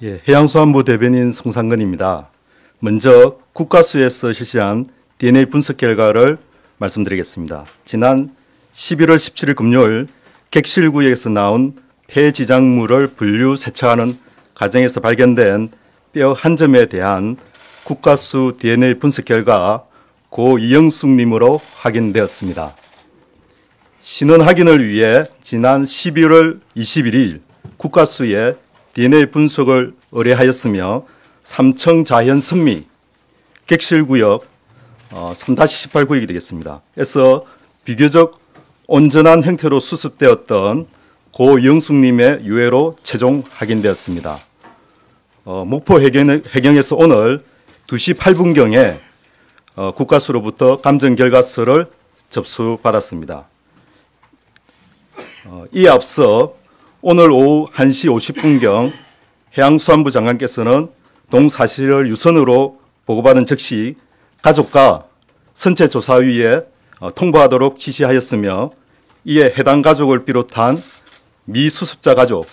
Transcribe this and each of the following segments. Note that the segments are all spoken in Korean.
예, 해양수산부 대변인 송상근입니다. 먼저 국가수에서 실시한 DNA 분석 결과를 말씀드리겠습니다. 지난 11월 17일 금요일 객실구역에서 나온 폐지작물을 분류 세척하는 과정에서 발견된 뼈 한 점에 대한 국가수 DNA 분석 결과 고 이영숙님으로 확인되었습니다. 신원 확인을 위해 지난 11월 21일 국가수에 DNA 분석을 의뢰하였으며 삼청 자연 선미 객실구역 3-18 구역이 되겠습니다. 에서 비교적 온전한 형태로 수습되었던 고 영숙님의 유해로 최종 확인되었습니다. 목포 해경에서 오늘 2시 8분경에 국가수로부터 감정 결과서를 접수받았습니다. 이에 앞서 오늘 오후 1시 50분경 해양수산부 장관께서는 동사실을 유선으로 보고받은 즉시 가족과 선체조사위에 통보하도록 지시하였으며 이에 해당 가족을 비롯한 미수습자 가족,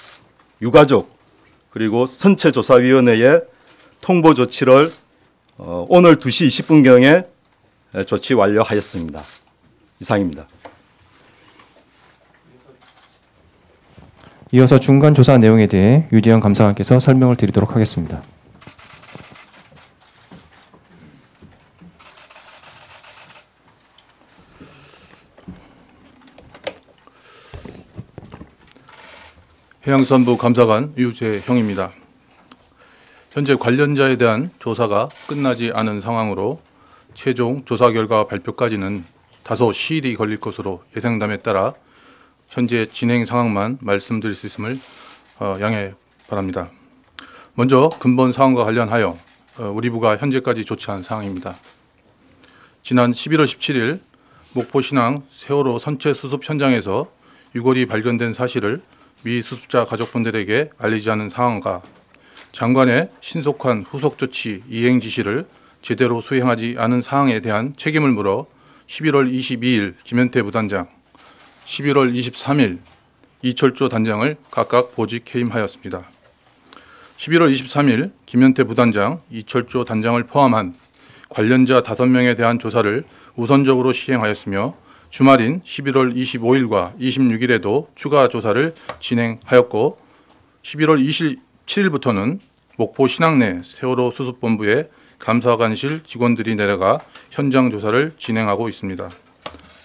유가족 그리고 선체조사위원회에 통보 조치를 오늘 2시 20분경에 조치 완료하였습니다. 이상입니다. 이어서 중간 조사 내용에 대해 유재현 감사관께서 설명을 드리도록 하겠습니다. 해양수산부 감사관 유재형입니다. 현재 관련자에 대한 조사가 끝나지 않은 상황으로 최종 조사 결과 발표까지는 다소 시일이 걸릴 것으로 예상됨에 따라 현재 진행 상황만 말씀드릴 수 있음을 양해 바랍니다. 먼저 근본 사항과 관련하여 우리 부가 현재까지 조치한 사항입니다. 지난 11월 17일 목포신항 세월호 선체 수습 현장에서 유골이 발견된 사실을 미수습자 가족분들에게 알리지 않은 상황과 장관의 신속한 후속 조치 이행 지시를 제대로 수행하지 않은 사항에 대한 책임을 물어 11월 22일 김현태 부단장, 11월 23일 이철조 단장을 각각 보직 해임하였습니다. 11월 23일 김현태 부단장, 이철조 단장을 포함한 관련자 5명에 대한 조사를 우선적으로 시행하였으며 주말인 11월 25일과 26일에도 추가 조사를 진행하였고 11월 27일부터는 목포 신항 내 세월호 수습본부에 감사관실 직원들이 내려가 현장 조사를 진행하고 있습니다.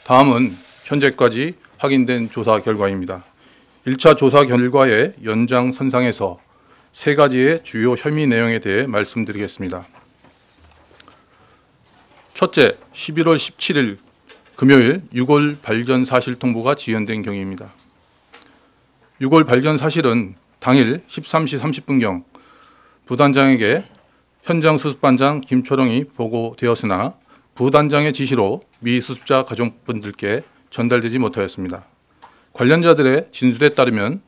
다음은 현재까지 확인된 조사 결과입니다. 1차 조사 결과의 연장선상에서 3가지의 주요 혐의 내용에 대해 말씀드리겠습니다. 첫째, 11월 17일 금요일 유골 발견 사실 통보가 지연된 경위입니다. 유골 발견 사실은 당일 13시 30분경 부단장에게 현장 수습반장 김초롱이 보고되었으나 부단장의 지시로 미수습자 가족분들께 전달되지 못하였습니다. 관련자들의 진술에 따르면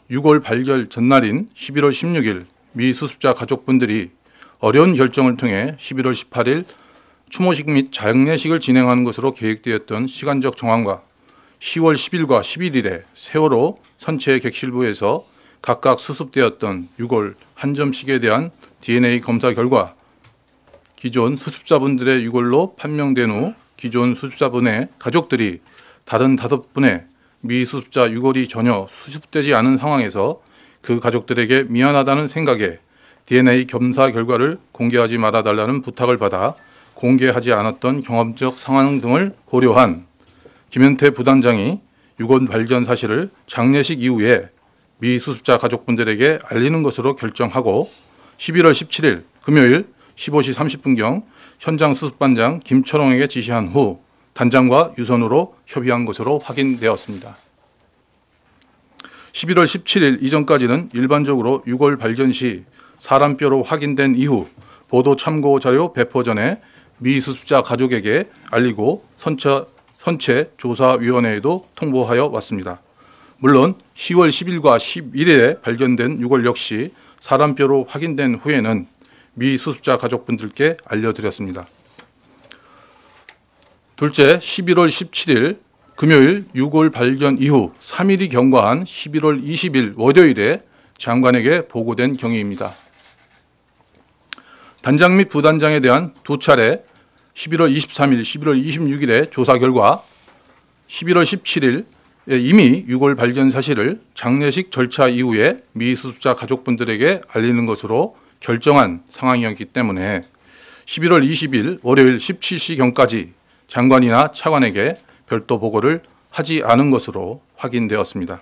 유골 발견 전날인 11월 16일 미수습자 가족분들이 어려운 결정을 통해 11월 18일 추모식 및 장례식을 진행하는 것으로 계획되었던 시간적 정황과 10월 10일과 11일에 세월호 선체 객실부에서 각각 수습되었던 유골 한 점씩에 대한 DNA 검사 결과 기존 수습자분들의 유골로 판명된 후 기존 수습자분의 가족들이 다른 5분의 미수습자 유골이 전혀 수습되지 않은 상황에서 그 가족들에게 미안하다는 생각에 DNA 검사 결과를 공개하지 말아달라는 부탁을 받아 공개하지 않았던 경험적 상황 등을 고려한 김현태 부단장이 유골 발견 사실을 장례식 이후에 미수습자 가족분들에게 알리는 것으로 결정하고 11월 17일 금요일 15시 30분경 현장 수습반장 김철홍에게 지시한 후 단장과 유선으로 협의한 것으로 확인되었습니다. 11월 17일 이전까지는 일반적으로 유골 발견 시 사람뼈로 확인된 이후 보도 참고 자료 배포 전에 미수습자 가족에게 알리고 선체조사위원회에도 통보하여 왔습니다. 물론 10월 10일과 11일에 발견된 유골 역시 사람뼈로 확인된 후에는 미수습자 가족분들께 알려드렸습니다. 둘째, 11월 17일 금요일 유골 발견 이후 3일이 경과한 11월 20일 월요일에 장관에게 보고된 경위입니다. 단장 및 부단장에 대한 두 차례 11월 23일, 11월 26일의 조사 결과 11월 17일 이미 유골 발견 사실을 장례식 절차 이후에 미수습자 가족분들에게 알리는 것으로 결정한 상황이었기 때문에 11월 20일 월요일 17시경까지 장관이나 차관에게 별도 보고를 하지 않은 것으로 확인되었습니다.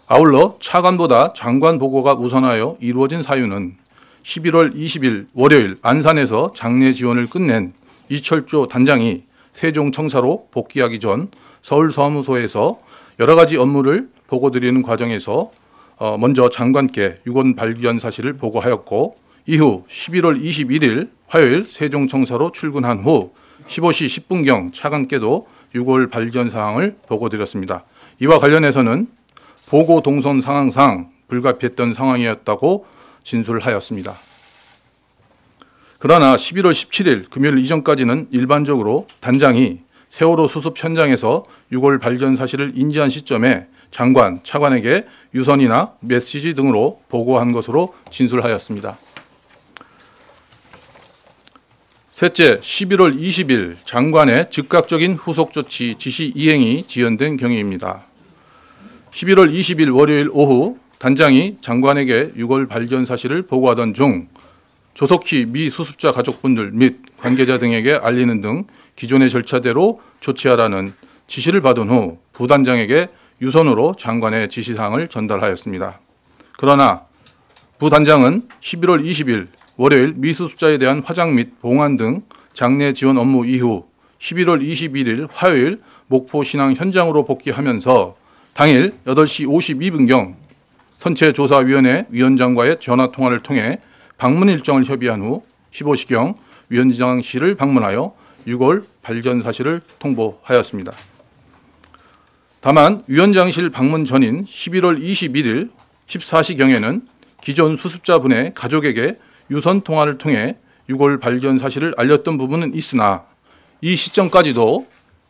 아울러 차관보다 장관 보고가 우선하여 이루어진 사유는 11월 20일 월요일 안산에서 장례 지원을 끝낸 이철조 단장이 세종청사로 복귀하기 전 서울사무소에서 여러 가지 업무를 보고드리는 과정에서 먼저 장관께 유골 발견 사실을 보고하였고, 이후 11월 21일 화요일 세종청사로 출근한 후 15시 10분경 차관께도 유골 발견 사항을 보고드렸습니다. 이와 관련해서는 보고 동선 상황상 불가피했던 상황이었다고 진술하였습니다. 그러나 11월 17일 금요일 이전까지는 일반적으로 단장이 세월호 수습 현장에서 유골 발견 사실을 인지한 시점에 장관, 차관에게 유선이나 메시지 등으로 보고한 것으로 진술하였습니다. 셋째, 11월 20일 장관의 즉각적인 후속 조치 지시 이행이 지연된 경위입니다. 11월 20일 월요일 오후 단장이 장관에게 유골 발견 사실을 보고하던 중 조속히 미수습자 가족분들 및 관계자 등에게 알리는 등 기존의 절차대로 조치하라는 지시를 받은 후 부단장에게 유선으로 장관의 지시사항을 전달하였습니다. 그러나 부단장은 11월 20일 월요일 미수습자에 대한 화장 및 봉안 등 장례 지원 업무 이후 11월 21일 화요일 목포 신앙 현장으로 복귀하면서 당일 8시 52분경 선체조사위원회 위원장과의 전화통화를 통해 방문 일정을 협의한 후 15시경 위원장실을 방문하여 유골 발견 사실을 통보하였습니다. 다만 위원장실 방문 전인 11월 21일 14시경에는 기존 수습자분의 가족에게 유선 통화를 통해 유골 발견 사실을 알렸던 부분은 있으나 이 시점까지도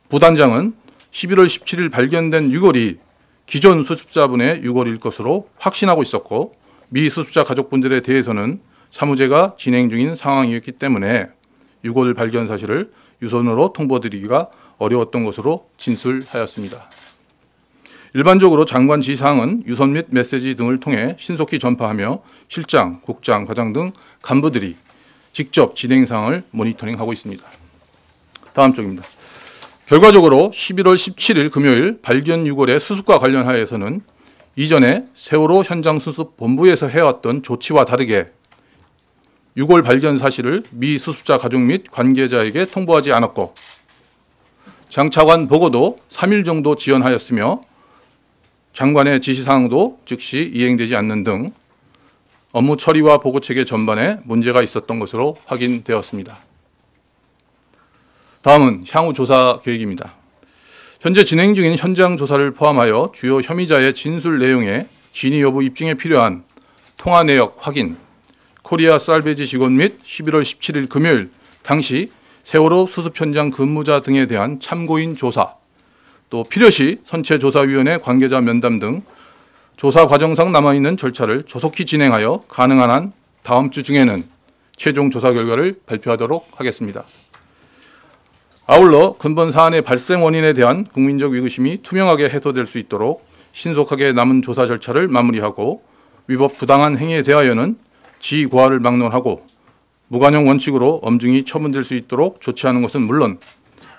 부단장은 11월 17일 발견된 유골이 기존 수습자분의 유골일 것으로 확신하고 있었고, 미수습자 가족분들에 대해서는 사무제가 진행 중인 상황이었기 때문에 유골 발견 사실을 유선으로 통보드리기가 어려웠던 것으로 진술하였습니다. 일반적으로 장관 지시사항은 유선 및 메시지 등을 통해 신속히 전파하며 실장, 국장, 과장 등 간부들이 직접 진행 사항을 모니터링하고 있습니다. 다음 쪽입니다. 결과적으로 11월 17일 금요일 발견 유골의 수습과 관련하여서는 이전에 세월호 현장 수습 본부에서 해왔던 조치와 다르게 유골 발견 사실을 미 수습자 가족 및 관계자에게 통보하지 않았고, 장 차관 보고도 3일 정도 지연하였으며 장관의 지시사항도 즉시 이행되지 않는 등 업무 처리와 보고 체계 전반에 문제가 있었던 것으로 확인되었습니다. 다음은 향후 조사 계획입니다. 현재 진행 중인 현장 조사를 포함하여 주요 혐의자의 진술 내용에 진위 여부 입증에 필요한 통화 내역 확인, 코리아 살베지 직원 및 11월 17일 금요일 당시 세월호 수습 현장 근무자 등에 대한 참고인 조사, 또 필요시 선체조사위원회 관계자 면담 등 조사 과정상 남아있는 절차를 조속히 진행하여 가능한 한 다음 주 중에는 최종 조사 결과를 발표하도록 하겠습니다. 아울러 근본 사안의 발생 원인에 대한 국민적 의구심이 투명하게 해소될 수 있도록 신속하게 남은 조사 절차를 마무리하고, 위법 부당한 행위에 대하여는 지고하를 막론하고 무관용 원칙으로 엄중히 처분될 수 있도록 조치하는 것은 물론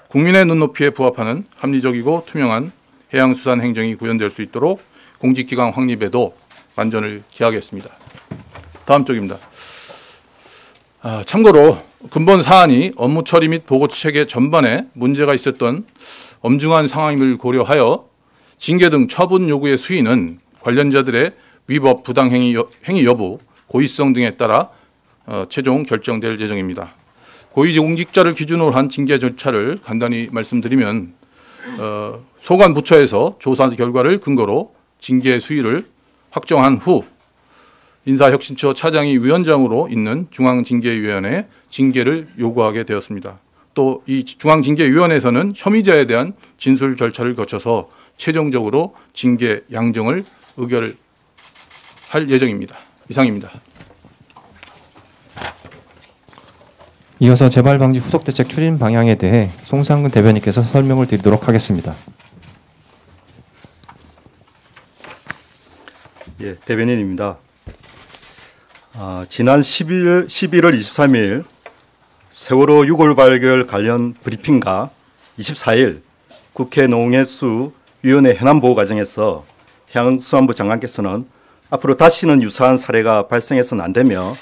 국민의 눈높이에 부합하는 합리적이고 투명한 해양수산 행정이 구현될 수 있도록 공직기강 확립에도 만전을 기하겠습니다. 다음 쪽입니다. 참고로 근본 사안이 업무 처리 및 보고 체계 전반에 문제가 있었던 엄중한 상황임을 고려하여 징계 등 처분 요구의 수위는 관련자들의 위법 부당 행위 여부, 고의성 등에 따라 최종 결정될 예정입니다. 고위공직자를 기준으로 한 징계 절차를 간단히 말씀드리면 소관 부처에서 조사 결과를 근거로 징계 수위를 확정한 후 인사혁신처 차장이 위원장으로 있는 중앙징계위원회에 징계를 요구하게 되었습니다. 또 이 중앙징계위원회에서는 혐의자에 대한 진술 절차를 거쳐서 최종적으로 징계 양정을 할 예정입니다. 이상입니다. 이어서 재발 방지 후속 대책 추진 방향에 대해 송상근 대변인께서 설명을 드리도록 하겠습니다. 예, 대변인입니다. 지난 11월 23일 세월호 6월 발굴 관련 브리핑과 24일 국회 농해수 위원회 현안보고 과정에서 해양수산부 장관께서는 앞으로 다시는 유사한 사례가 발생해서는 안 되며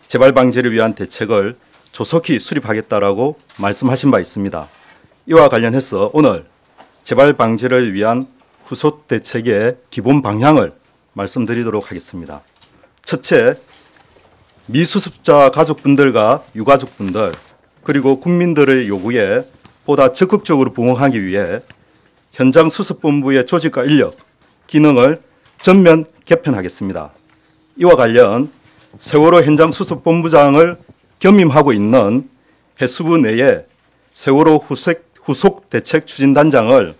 재발 방지를 위한 대책을 조속히 수립하겠다라고 말씀하신 바 있습니다. 이와 관련해서 오늘 재발 방지를 위한 후속 대책의 기본 방향을 말씀드리도록 하겠습니다. 첫째, 미수습자 가족분들과 유가족분들 그리고 국민들의 요구에 보다 적극적으로 부응하기 위해 현장 수습본부의 조직과 인력, 기능을 전면 개편하겠습니다. 이와 관련 세월호 현장 수습본부장을 겸임하고 있는 해수부 내에 세월호 후속 대책 추진단장을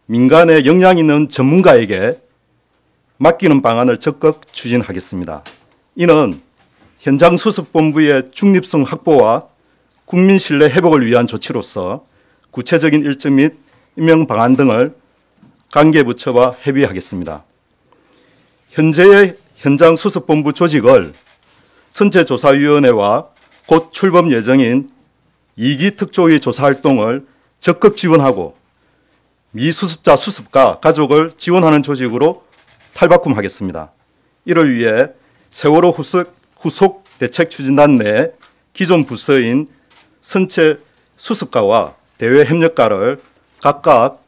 민간의 역량 있는 전문가에게 맡기는 방안을 적극 추진하겠습니다. 이는 현장 수습본부의 중립성 확보와 국민 신뢰 회복을 위한 조치로서 구체적인 일정 및 임명 방안 등을 관계부처와 협의하겠습니다. 현재의 현장 수습본부 조직을 선체조사위원회와 곧 출범 예정인 2기 특조위 조사 활동을 적극 지원하고 미수습자 수습과 가족을 지원하는 조직으로 탈바꿈하겠습니다. 이를 위해 세월호 후속 대책 추진단 내 기존 부서인 선체 수습과와 대외 협력과를 각각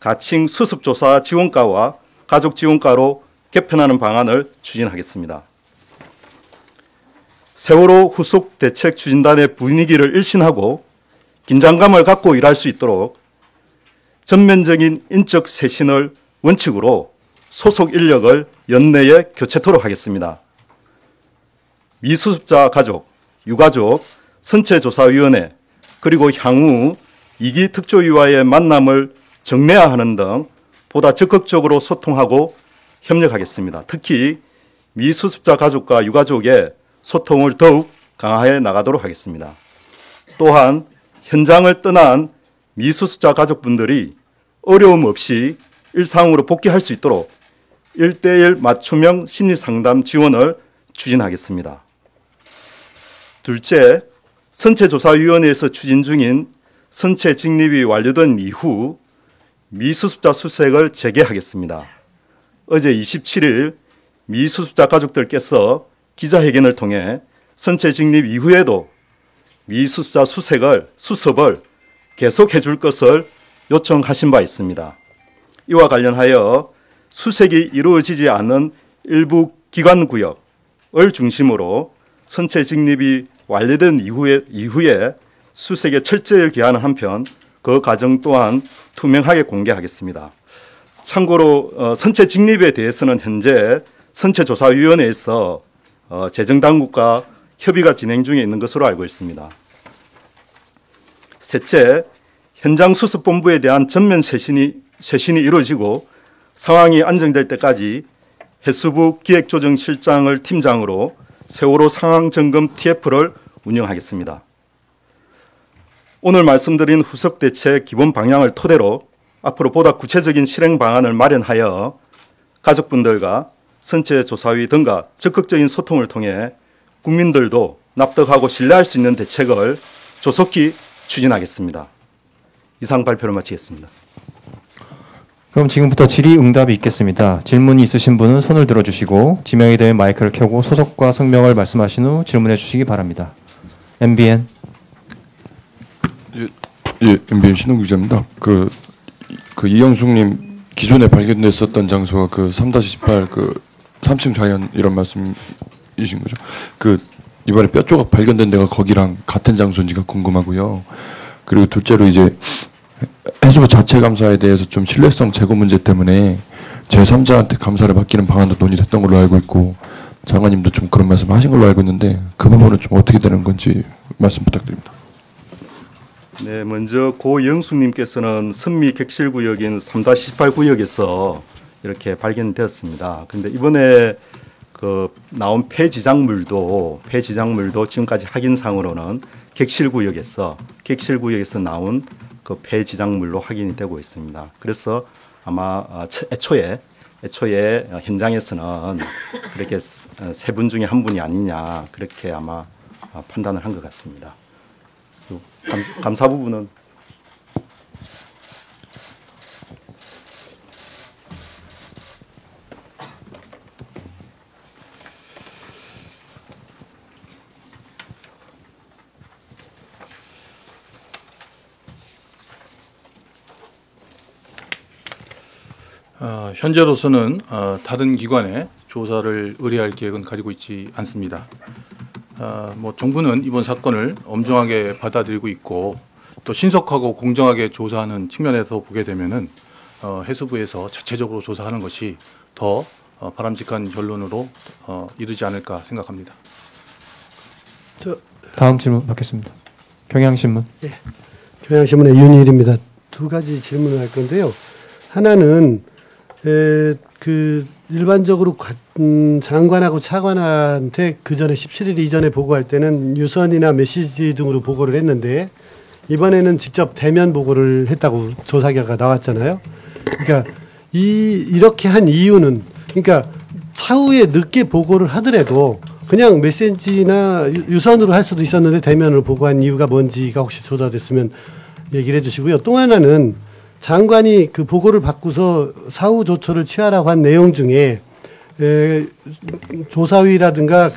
가칭 수습조사 지원과와 가족 지원과로 개편하는 방안을 추진하겠습니다. 세월호 후속 대책 추진단의 분위기를 일신하고 긴장감을 갖고 일할 수 있도록 전면적인 인적 쇄신을 원칙으로 소속 인력을 연내에 교체토록 하겠습니다. 미수습자 가족, 유가족, 선체조사위원회 그리고 향후 2기 특조위와의 만남을 정례화하는 등 보다 적극적으로 소통하고 협력하겠습니다. 특히 미수습자 가족과 유가족의 소통을 더욱 강화해 나가도록 하겠습니다. 또한 현장을 떠난 미수습자 가족분들이 어려움 없이 일상으로 복귀할 수 있도록 1:1 맞춤형 심리상담 지원을 추진하겠습니다. 둘째, 선체조사위원회에서 추진 중인 선체 직립이 완료된 이후 미수습자 수색을 재개하겠습니다. 어제 27일 미수습자 가족들께서 기자회견을 통해 선체 직립 이후에도 미수습자 수습을 계속해 줄 것을 요청하신 바 있습니다. 이와 관련하여 수색이 이루어지지 않은 일부 기관구역을 중심으로 선체 직립이 완료된 이후에 수색에 철저히 기하는 한편 그 과정 또한 투명하게 공개하겠습니다. 참고로 선체 직립에 대해서는 현재 선체조사위원회에서 재정당국과 협의가 진행 중에 있는 것으로 알고 있습니다. 셋째, 현장 수습본부에 대한 전면 쇄신이 이루어지고 상황이 안정될 때까지 해수부 기획조정실장을 팀장으로 세월호 상황점검 TF를 운영하겠습니다. 오늘 말씀드린 후속 대책 기본 방향을 토대로 앞으로 보다 구체적인 실행 방안을 마련하여 가족분들과 선체조사위 등과 적극적인 소통을 통해 국민들도 납득하고 신뢰할 수 있는 대책을 조속히 추진하겠습니다. 이상 발표를 마치겠습니다. 그럼 지금부터 질의응답이 있겠습니다. 질문이 있으신 분은 손을 들어주시고 지명에 대해 마이크를 켜고 소속과 성명을 말씀하신 후 질문해 주시기 바랍니다. MBN. 예, MBN 신동 기자입니다. 그 이영숙님 기존에 발견됐었던 장소가 그 3-18 그 3층 자연 이런 말씀이신 거죠? 그 이번에 뼈 조각 발견된 데가 거기랑 같은 장소인지가 궁금하고요. 그리고 둘째로 이제 해수부 자체 감사에 대해서 좀 신뢰성 제고 문제 때문에 제3자한테 감사를 맡기는 방안도 논의됐던 걸로 알고 있고 장관님도 좀 그런 말씀을 하신 걸로 알고 있는데 그 부분은 좀 어떻게 되는 건지 말씀 부탁드립니다. 네, 먼저 고영숙님께서는 선미 객실구역인 3-18 구역에서 이렇게 발견되었습니다. 그런데 이번에 그 나온 폐지작물도 지금까지 확인상으로는 객실구역에서 나온 그 폐지작물로 확인이 되고 있습니다. 그래서 아마 애초에 현장에서는 그렇게 세 분 중에 한 분이 아니냐 그렇게 아마 판단을 한 것 같습니다. 감사 부분은 현재로서는 다른 기관에 조사를 의뢰할 계획은 가지고 있지 않습니다. 뭐 정부는 이번 사건을 엄중하게 받아들이고 있고 또 신속하고 공정하게 조사하는 측면에서 보게 되면은 해수부에서 자체적으로 조사하는 것이 더 바람직한 결론으로 이르지 않을까 생각합니다. 다음 질문 받겠습니다. 경향신문. 예, 경향신문의 윤일입니다. 두 가지 질문을 할 건데요. 하나는 그 일반적으로 장관하고 차관한테 그 전에 17일 이전에 보고할 때는 유선이나 메시지 등으로 보고를 했는데 이번에는 직접 대면 보고를 했다고 조사 결과 나왔잖아요. 그러니까 이렇게 한 이유는 그러니까 차후에 늦게 보고를 하더라도 그냥 메시지나 유선으로 할 수도 있었는데 대면으로 보고한 이유가 뭔지가 혹시 조사됐으면 얘기를 해주시고요. 또 하나는 장관이 그 보고를 받고서 사후 조처를 취하라고 한 내용 중에 조사위라든가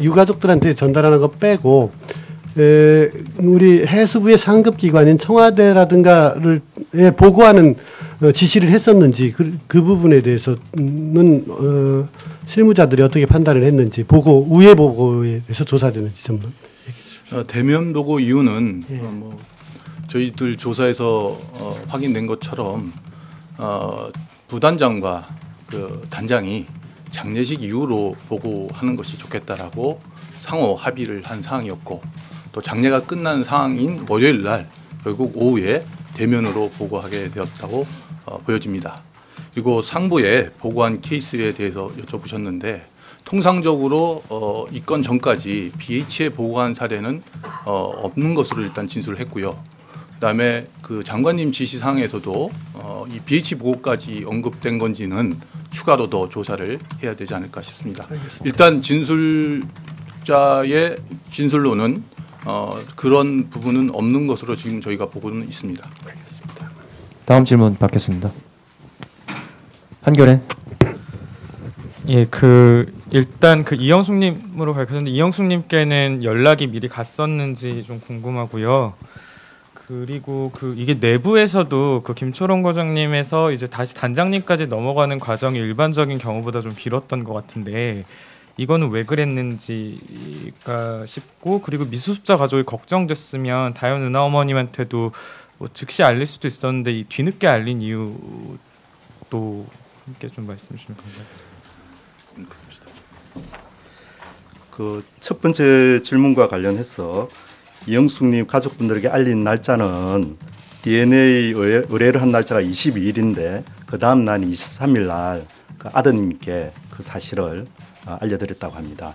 유가족들한테 전달하는 거 빼고 우리 해수부의 상급 기관인 청와대라든가를 보고하는 지시를 했었는지 그 부분에 대해서는 실무자들이 어떻게 판단을 했는지 우회 보고에 대해서 조사되는지 좀 얘기해 주십시오. 대면 보고 이유는 저희들 조사에서 확인된 것처럼 부단장과 그 단장이 장례식 이후로 보고하는 것이 좋겠다라고 상호 합의를 한 사항이었고 또 장례가 끝난 상황인 월요일 날 결국 오후에 대면으로 보고하게 되었다고 보여집니다. 그리고 상부에 보고한 케이스에 대해서 여쭤보셨는데 통상적으로 이 건 전까지 BH에 보고한 사례는 없는 것으로 일단 진술을 했고요. 그다음에 그 장관님 지시사항에서도 이 BH 보고까지 언급된 건지는 추가로 더 조사를 해야 되지 않을까 싶습니다. 알겠습니다. 일단 진술자의 진술로는 그런 부분은 없는 것으로 지금 저희가 보고는 있습니다. 알겠습니다. 다음 질문 받겠습니다. 한겨레. 예, 일단 이영숙님으로 밝혀졌는데 이영숙님께는 연락이 미리 갔었는지 좀 궁금하고요. 그리고 이게 내부에서도 김초롱 과장님에서 이제 다시 단장님까지 넘어가는 과정이 일반적인 경우보다 좀 길었던 것 같은데 이거는 왜 그랬는지가 싶고 그리고 미수습자 가족이 걱정됐으면 다현 은하 어머님한테도 뭐 즉시 알릴 수도 있었는데 이 뒤늦게 알린 이유도 함께 좀 말씀해 주시면 감사하겠습니다. 그 첫 번째 질문과 관련해서 이영숙님 가족분들에게 알린 날짜는 DNA 의뢰를 한 날짜가 22일인데 그 다음 날 23일 날 그 아드님께 그 사실을 알려드렸다고 합니다.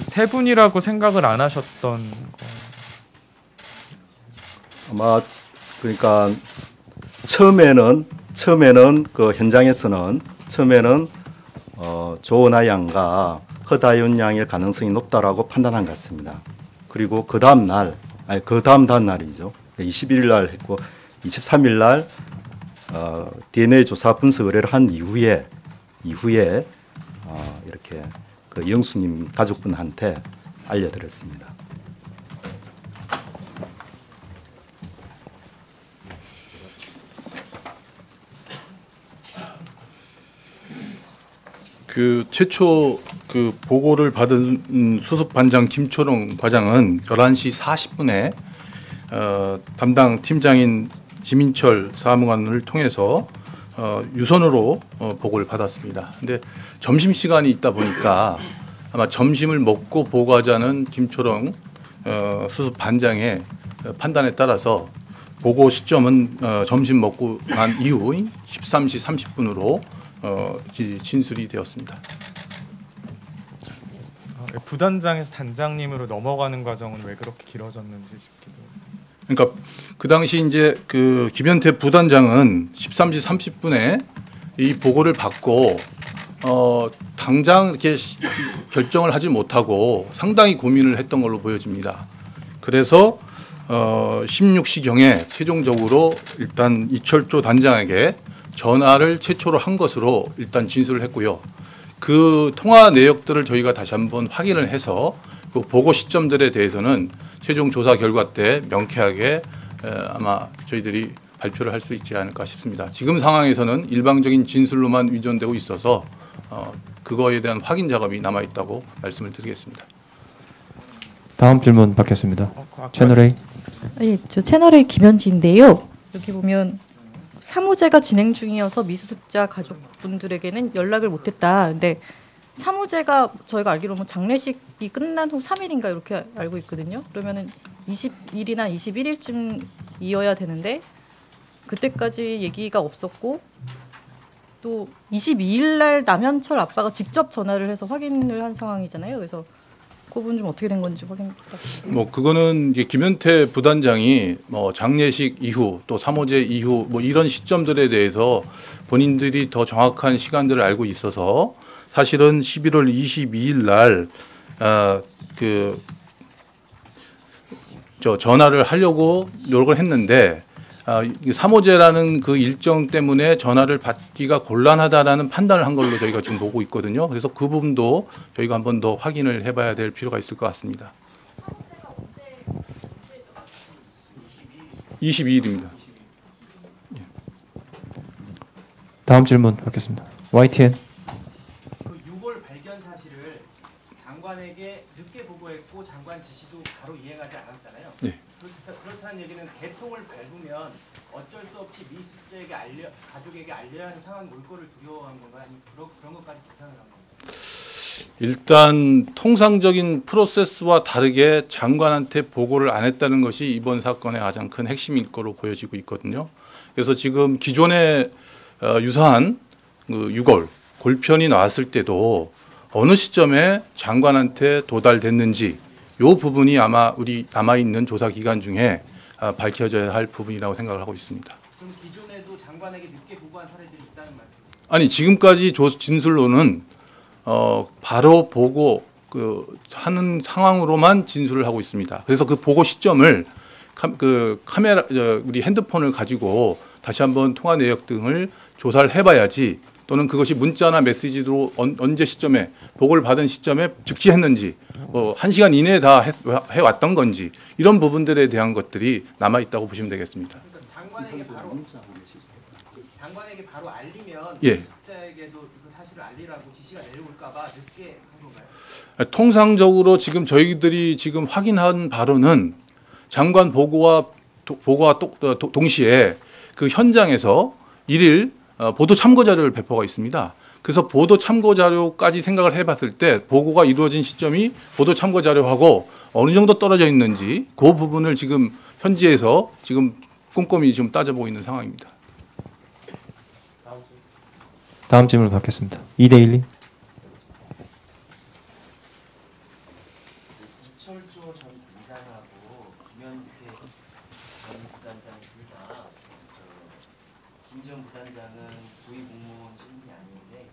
세 분이라고 생각을 안 하셨던 거. 아마 그러니까 처음에는 그 현장에서는 조은하 양과 허다윤 양의 가능성이 높다라고 판단한 것 같습니다. 그리고 그 다음 날이죠. 21일 날 했고 23일 날 DNA 조사 분석 의뢰를 한 이후에 이렇게 그 이영수님 가족분한테 알려드렸습니다. 최초 보고를 받은 수습 반장 김초롱 과장은 11시 40분에 담당 팀장인 지민철 사무관을 통해서 유선으로 보고를 받았습니다. 근데 점심 시간이 있다 보니까 아마 점심을 먹고 보고하자는 김초롱 수습 반장의 판단에 따라서 보고 시점은 점심 먹고 난 이후인 13시 30분으로 진술이 되었습니다. 부단장에서 단장님으로 넘어가는 과정은 왜 그렇게 길어졌는지 싶기도 해요. 그러니까 그 당시 이제 그 김현태 부단장은 13시 30분에 이 보고를 받고 당장 이렇게 결정을 하지 못하고 상당히 고민을 했던 걸로 보여집니다. 그래서 16시경에 최종적으로 일단 이철조 단장에게 전화를 최초로 한 것으로 일단 진술을 했고요. 그 통화 내역들을 저희가 다시 한번 확인을 해서 그 보고 시점들에 대해서는 최종 조사 결과 때 명쾌하게 아마 저희들이 발표를 할 수 있지 않을까 싶습니다. 지금 상황에서는 일방적인 진술로만 위존되고 있어서 그거에 대한 확인 작업이 남아 있다고 말씀을 드리겠습니다. 다음 질문 받겠습니다. 채널A. 예, 저 채널A 김현지인데요. 여기 보면 사무제가 진행 중이어서 미수습자 가족분들에게는 연락을 못했다. 근데 사무제가 저희가 알기로는 장례식이 끝난 후 3일인가 이렇게 알고 있거든요. 그러면은 20일이나 21일쯤이어야 되는데 그때까지 얘기가 없었고 또 22일 날 남현철 아빠가 직접 전화를 해서 확인을 한 상황이잖아요. 그래서 그 부분 좀 어떻게 된 건지 확인 부탁드립니다. 뭐 그거는 이제 김현태 부단장이 뭐 장례식 이후 또 사모제 이후 뭐 이런 시점들에 대해서 본인들이 더 정확한 시간들을 알고 있어서 사실은 11월 22일 날 전화를 하려고 노력을 했는데 사모제라는 그 일정 때문에 전화를 받기가 곤란하다라는 판단을 한 걸로 저희가 지금 보고 있거든요. 그래서 그 부분도 저희가 한 번 더 확인을 해봐야 될 필요가 있을 것 같습니다. 22일입니다. 다음 질문 받겠습니다. YTN. 그 6월 발견 사실을 장관에게 늦게 보고했고 장관 지시도 바로 이행하지 않았잖아요. 네. 그렇다는 얘기는 개통을 밟으면 어쩔 수 없이 미수자에게 가족에게 알려야 하는 상황이 올 거를 두려워한 건가요? 아니면 그런 것까지 계산을 한 건가요? 일단 통상적인 프로세스와 다르게 장관한테 보고를 안 했다는 것이 이번 사건의 가장 큰 핵심일 거로 보여지고 있거든요. 그래서 지금 기존에 유사한 그 6월 골편이 나왔을 때도 어느 시점에 장관한테 도달됐는지 이 부분이 아마 우리 남아있는 조사 기간 중에 밝혀져야 할 부분이라고 생각을 하고 있습니다. 그럼 기존에도 장관에게 늦게 보고한 사례들이 있다는 말씀이세요? 아니 지금까지 진술로는 바로 보고 하는 상황으로만 진술을 하고 있습니다. 그래서 그 보고 시점을 카메라 우리 핸드폰을 가지고 다시 한번 통화 내역 등을 조사를 해봐야지 또는 그것이 문자나 메시지로 언제 시점에 보고를 받은 시점에 즉시 했는지 뭐 1시간 이내에 다 해왔던 건지 이런 부분들에 대한 것들이 남아 있다고 보시면 되겠습니다. 그러니까 장관에게 바로 알리면 예. 미수자에게도 그 사실을 알리라고 지시가 내려올까봐 늦게 한 건가요? 통상적으로 지금 저희들이 지금 확인한 바로는 장관 보고와 동시에 그 현장에서 1일 보도 참고 자료를 배포가 있습니다. 그래서 보도 참고 자료까지 생각을 해봤을 때 보고가 이루어진 시점이 보도 참고 자료하고 어느 정도 떨어져 있는지 그 부분을 지금 현지에서 지금 꼼꼼히 지금 따져보고 있는 상황입니다. 다음 질문 받겠습니다. 이데일리. 이철조 전 부단장하고 김현태 전 부단장 둘 다 김 전 부단장은 고위공무원 신분이 아닌데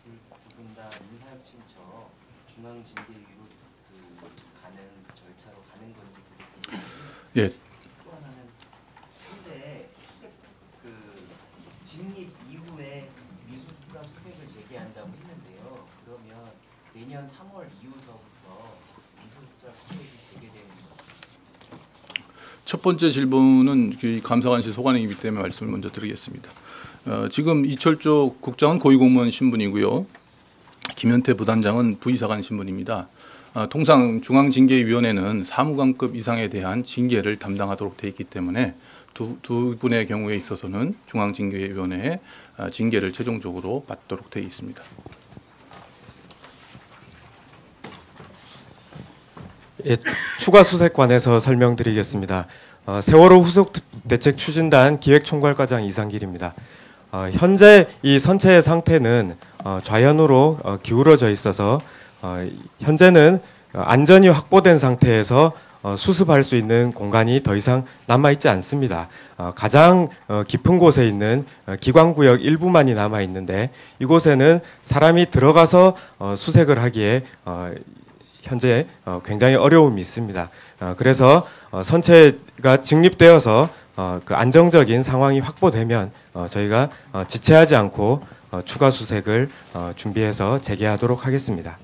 두 분 다 인사혁 신청 중앙징계위로 가는 절차로 가는 건지 예. 또 하나는 현재 직립 이후에 미수습자 수색을 재개한다고 했는데요. 그러면 내년 3월 이후서부터 미수습자 수색이 재개되는 건가요? 첫 번째 질문은 감사관실 소관행위이기 때문에 말씀을 먼저 드리겠습니다. 지금 이철조 국장은 고위공무원 신분이고요. 김현태 부단장은 부의사관 신분입니다. 통상 중앙징계위원회는 사무관급 이상에 대한 징계를 담당하도록 되어 있기 때문에 두 분의 경우에 있어서는 중앙징계위원회에 징계를 최종적으로 받도록 되어 있습니다. 예, 추가 수색 관해서 설명드리겠습니다. 세월호 후속 대책 추진단 기획총괄과장 이상길입니다. 현재 이 선체의 상태는 좌연으로 기울어져 있어서 현재는 안전이 확보된 상태에서 수습할 수 있는 공간이 더 이상 남아있지 않습니다. 가장 깊은 곳에 있는 기관구역 일부만이 남아있는데 이곳에는 사람이 들어가서 수색을 하기에 현재 굉장히 어려움이 있습니다. 그래서 선체가 직립되어서 그 안정적인 상황이 확보되면 저희가 지체하지 않고 추가 수색을 준비해서 재개하도록 하겠습니다.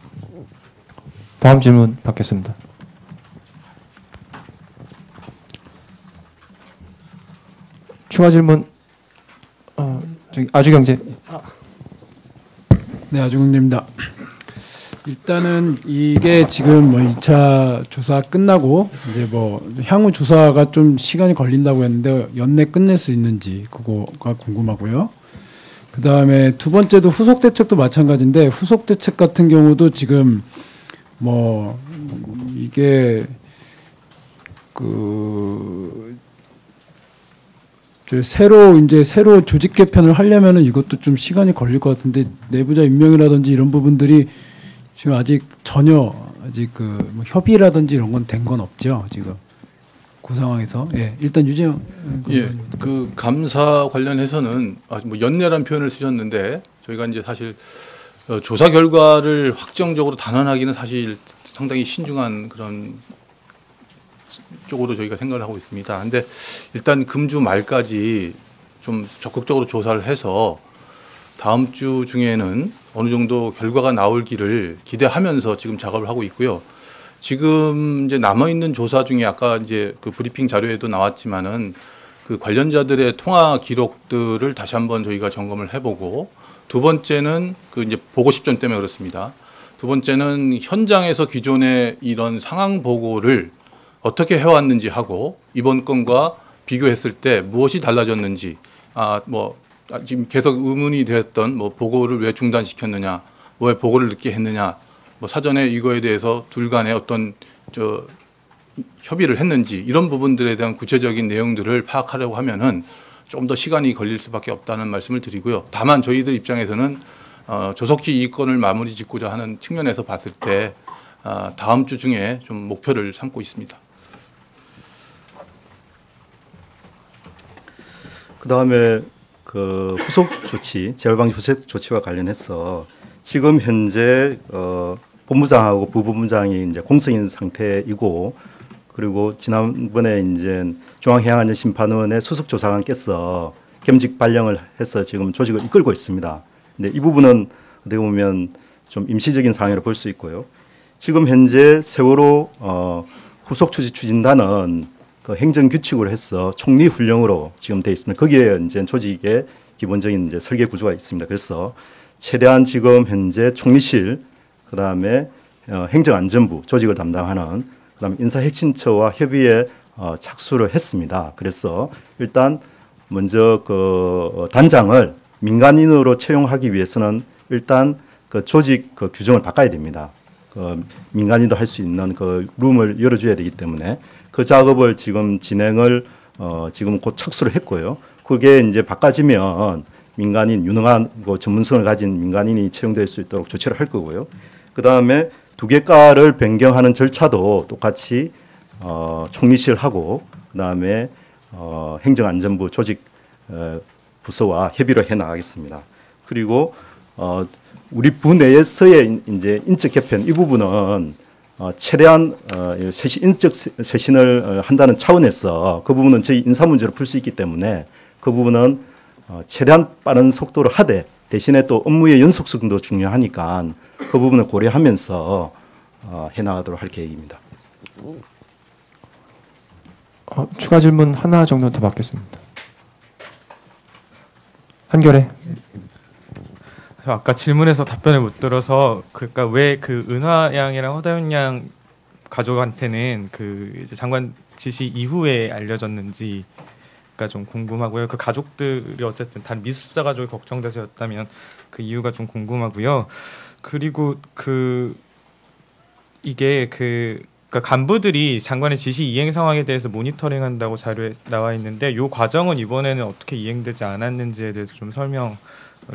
다음 질문 받겠습니다. 추가 질문 저기 아주경제. 네, 아주경제입니다. 일단은 이게 지금 뭐 2차 조사 끝나고 이제 뭐 향후 조사가 좀 시간이 걸린다고 했는데 연내 끝낼 수 있는지 그거가 궁금하고요. 그 다음에 두 번째도 후속 대책도 마찬가지인데 후속 대책 같은 경우도 지금 뭐 이게 새로 조직 개편을 하려면은 이것도 좀 시간이 걸릴 것 같은데 내부자 임명이라든지 이런 부분들이 지금 아직 뭐 협의라든지 이런 건 된 건 없죠 지금 그 상황에서. 예, 일단 유재영. 예, 그 감사 관련해서는 뭐 연내란 표현을 쓰셨는데 저희가 이제 사실 조사 결과를 확정적으로 단언하기는 사실 상당히 신중한 그런 쪽으로 저희가 생각을 하고 있습니다. 근데 일단 금주 말까지 좀 적극적으로 조사를 해서 다음 주 중에는 어느 정도 결과가 나올기를 기대하면서 지금 작업을 하고 있고요. 지금 이제 남아 있는 조사 중에 아까 이제 그 브리핑 자료에도 나왔지만은 그 관련자들의 통화 기록들을 다시 한번 저희가 점검을 해보고, 두 번째는 그 이제 보고 시점 때문에 그렇습니다. 두 번째는 현장에서 기존의 이런 상황 보고를 어떻게 해왔는지 하고 이번 건과 비교했을 때 무엇이 달라졌는지, 지금 계속 의문이 되었던 뭐 보고를 왜 중단시켰느냐, 왜 보고를 늦게 했느냐, 뭐 사전에 이거에 대해서 둘 간에 어떤 협의를 했는지 이런 부분들에 대한 구체적인 내용들을 파악하려고 하면은 좀 더 시간이 걸릴 수밖에 없다는 말씀을 드리고요. 다만 저희들 입장에서는 조속히 이 건을 마무리 짓고자 하는 측면에서 봤을 때 다음 주 중에 좀 목표를 삼고 있습니다. 그 다음에 그 후속 조치, 재활방 후속 조치와 관련해서 지금 현재 본부장하고 부본부장이 이제 공석인 상태이고, 그리고 지난번에 이제 중앙해양안전심판원의 수석조사관께서 겸직 발령을 해서 지금 조직을 이끌고 있습니다. 근데 이 부분은 어떻게 보면 좀 임시적인 상황이라고 볼 수 있고요. 지금 현재 세월호 후속 추진단은 그 행정규칙으로 해서 총리훈령으로 지금 되어 있습니다. 거기에 이제 조직의 기본적인 이제 설계 구조가 있습니다. 그래서 최대한 지금 현재 총리실, 그 다음에 행정안전부 조직을 담당하는, 그 다음에 인사혁신처와 협의에 착수를 했습니다. 그래서 일단 먼저 그 단장을 민간인으로 채용하기 위해서는 일단 그 조직 그 규정을 바꿔야 됩니다. 그 민간인도 할 수 있는 그 룸을 열어줘야 되기 때문에 그 작업을 지금 진행을 지금 곧 착수를 했고요. 그게 이제 바꿔지면 민간인, 유능한 그 전문성을 가진 민간인이 채용될 수 있도록 조치를 할 거고요. 그 다음에 두 개과를 변경하는 절차도 똑같이 총리실하고 그 다음에 행정안전부 조직 부서와 협의를 해 나가겠습니다. 그리고 우리 부 내에서의 이제 인적 개편 이 부분은 최대한 인적 쇄신을 한다는 차원에서 그 부분은 저희 인사 문제로 풀 수 있기 때문에 그 부분은 최대한 빠른 속도로 하되 대신에 또 업무의 연속성도 중요하니까 그 부분을 고려하면서 해나가도록 할 계획입니다. 추가 질문 하나 정도 더 받겠습니다. 한결에. 저 아까 질문에서 답변을 못 들어서 그러니까 왜 그 은하 양이랑 허다윤 양 가족한테는 그 이제 장관 지시 이후에 알려졌는지 가 좀 궁금하고요. 그 가족들이 어쨌든 다른 미수습자 가족이 걱정돼서였다면 그 이유가 좀 궁금하고요. 그리고 그 이게 그 그러니까 간부들이 장관의 지시 이행 상황에 대해서 모니터링한다고 자료에 나와 있는데 이 과정은 이번에는 어떻게 이행되지 않았는지에 대해서 좀 설명을